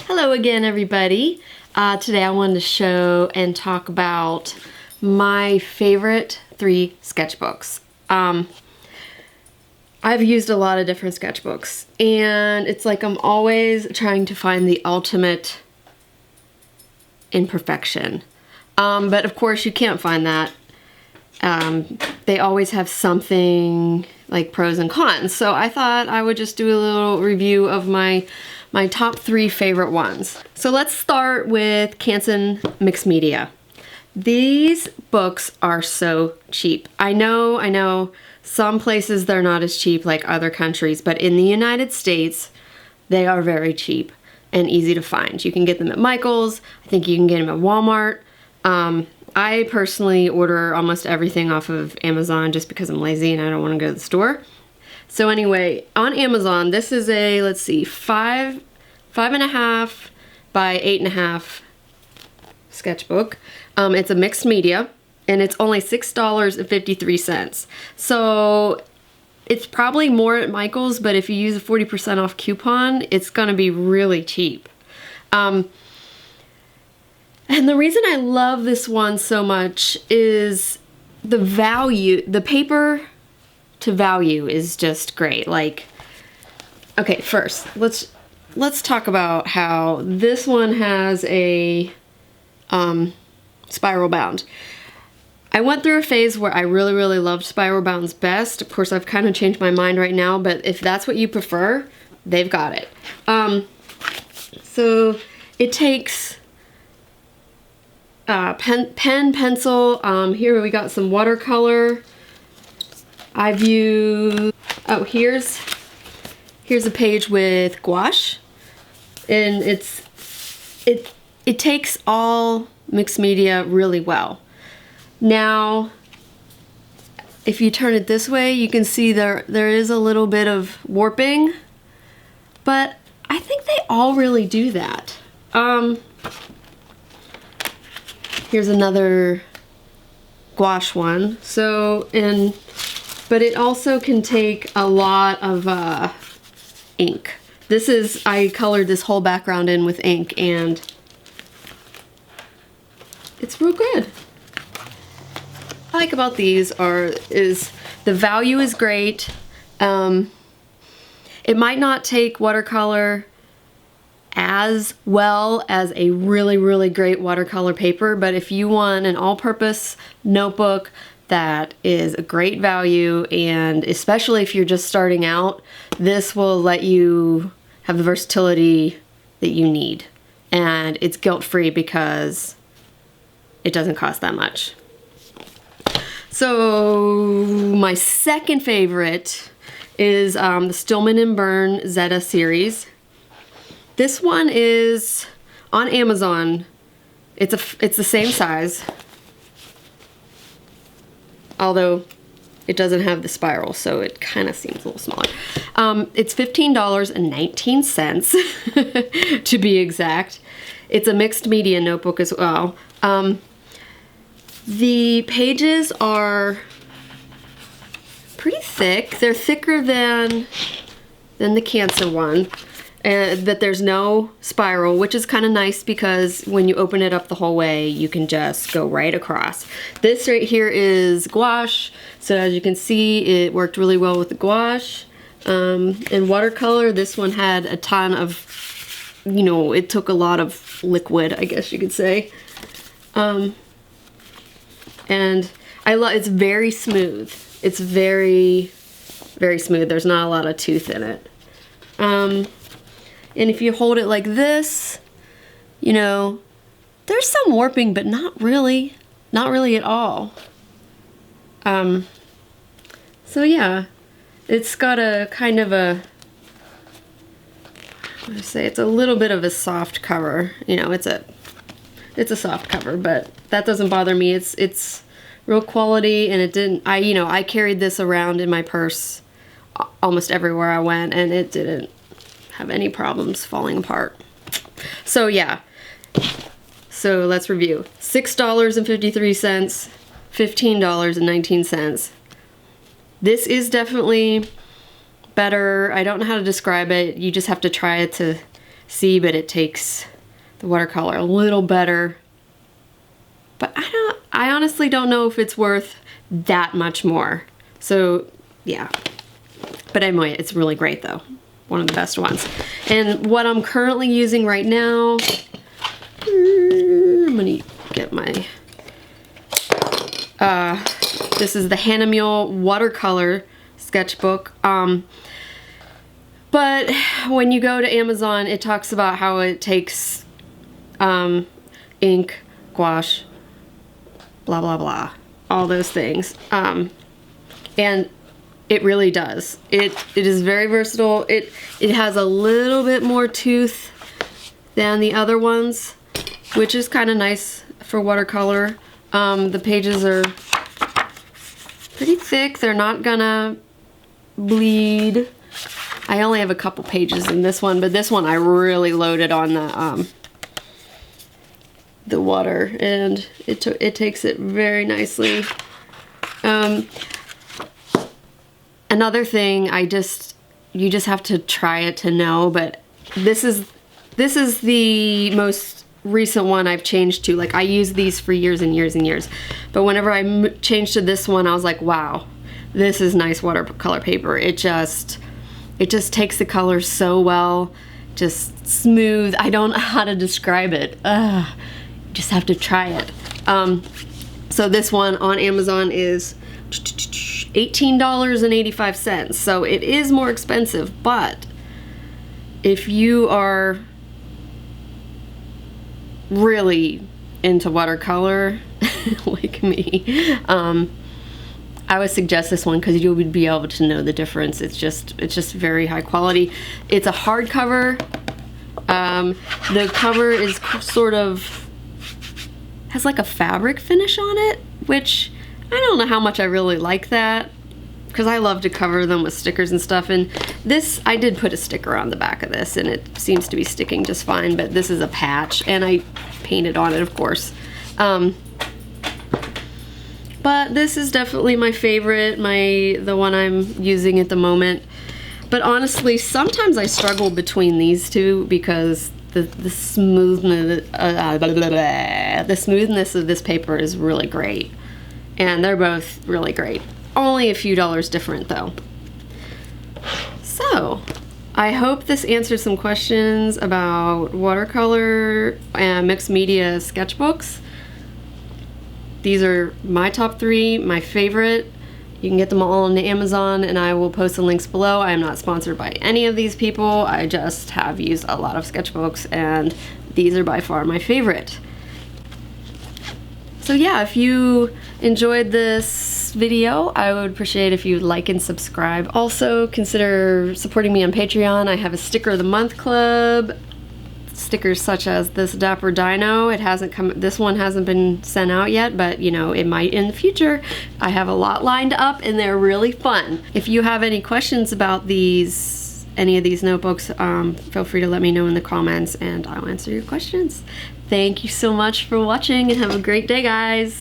Hello again, everybody. Today I wanted to show and talk about my favorite 3 sketchbooks. I've used a lot of different sketchbooks, and it's like I'm always trying to find the ultimate imperfection. But of course you can't find that. They always have something like pros and cons. So I thought I would just do a little review of my top 3 favorite ones. So let's start with Canson Mixed Media. These books are so cheap. I know some places they're not as cheap like other countries, but in the United States, they are very cheap and easy to find. You can get them at Michael's. I think you can get them at Walmart. I personally order almost everything off of Amazon just because I'm lazy and I don't want to go to the store. So anyway, on Amazon, this is a, let's see, 5.5 by 8.5 sketchbook. It's a mixed media, and it's only $6.53. So it's probably more at Michael's, but if you use a 40% off coupon, it's gonna be really cheap. And the reason I love this one so much is the value, the paper to value is just great. Like, okay, first, let's talk about how this one has a spiral bound. I went through a phase where I really loved spiral bounds best. Of course, I've kind of changed my mind right now, but if that's what you prefer, they've got it. So it takes pen, pencil. Here we got some watercolor. I've used, oh, here's a page with gouache, and it takes all mixed media really well. Now, if you turn it this way, you can see there is a little bit of warping, but I think they all really do that. Here's another gouache one. So, but it also can take a lot of ink. I colored this whole background in with ink, and it's real good. What I like about these is the value is great. It might not take watercolor as well as a really great watercolor paper, but if you want an all-purpose notebook that is a great value, and especially if you're just starting out, this will let you have the versatility that you need. And it's guilt-free because it doesn't cost that much. So my second favorite is the Stillman and Burn Zeta series. This one is on Amazon. It's the same size, although it doesn't have the spiral, so it kind of seems a little smaller. It's $15.19 to be exact. It's a mixed media notebook as well. The pages are pretty thick. They're thicker than the Canson one. That there's no spiral, which is kind of nice because when you open it up the whole way, you can just go right across. This right here is gouache, so as you can see, it worked really well with the gouache. And watercolor, this one had a ton of, it took a lot of liquid, I guess you could say. And it's very smooth. It's very smooth. There's not a lot of tooth in it. And if you hold it like this, there's some warping, but not really at all. So yeah, it's got a kind of it's a little bit of a soft cover. It's a soft cover, but that doesn't bother me. It's real quality, and it didn't, I carried this around in my purse almost everywhere I went, and it didn't have any problems falling apart. So yeah, so let's review. $6.53, $15.19. This is definitely better. I don't know how to describe it. You just have to try it to see, but it takes the watercolor a little better. But I honestly don't know if it's worth that much more. So yeah, but anyway, it's really great though. One of the best ones. And what I'm currently using right now, I'm gonna get my, this is the Mule watercolor sketchbook. But when you go to Amazon, it talks about how it takes ink, gouache, blah, blah, blah, all those things. And it really does. It is very versatile. It has a little bit more tooth than the other ones, which is kind of nice for watercolor. The pages are pretty thick. They're not gonna bleed. I only have a couple pages in this one, but this one I really loaded on the water, and it takes it very nicely. Another thing, you just have to try it to know, but this is the most recent one I've changed to. Like, I used these for years and years and years, but whenever I changed to this one, I was like, wow, this is nice watercolor paper. It just takes the colors so well, just smooth. I don't know how to describe it. You just have to try it. So this one on Amazon is $18.85. So it is more expensive, but if you are really into watercolor like me, I would suggest this one because you would be able to know the difference. It's just very high quality. It's a hardcover. The cover is sort of has like a fabric finish on it, which I don't know how much I really like that, because I love to cover them with stickers and stuff. And this, I did put a sticker on the back of this, and it seems to be sticking just fine, but this is a patch, and I painted on it, of course. But this is definitely my favorite, the one I'm using at the moment. But honestly, sometimes I struggle between these two because the smoothness of this paper is really great. And they're both really great. Only a few dollars different though. So, I hope this answered some questions about watercolor and mixed media sketchbooks. These are my top 3, my favorite. You can get them all on Amazon, and I will post the links below. I am not sponsored by any of these people. I just have used a lot of sketchbooks, and these are by far my favorite. So yeah, if you enjoyed this video, I would appreciate if you like and subscribe. Also, consider supporting me on Patreon. I have a Sticker of the Month club. Stickers such as this Dapper Dino. This one hasn't been sent out yet, but you know, it might in the future. I have a lot lined up and they're really fun. If you have any questions about any of these notebooks, feel free to let me know in the comments and I'll answer your questions. Thank you so much for watching and have a great day, guys.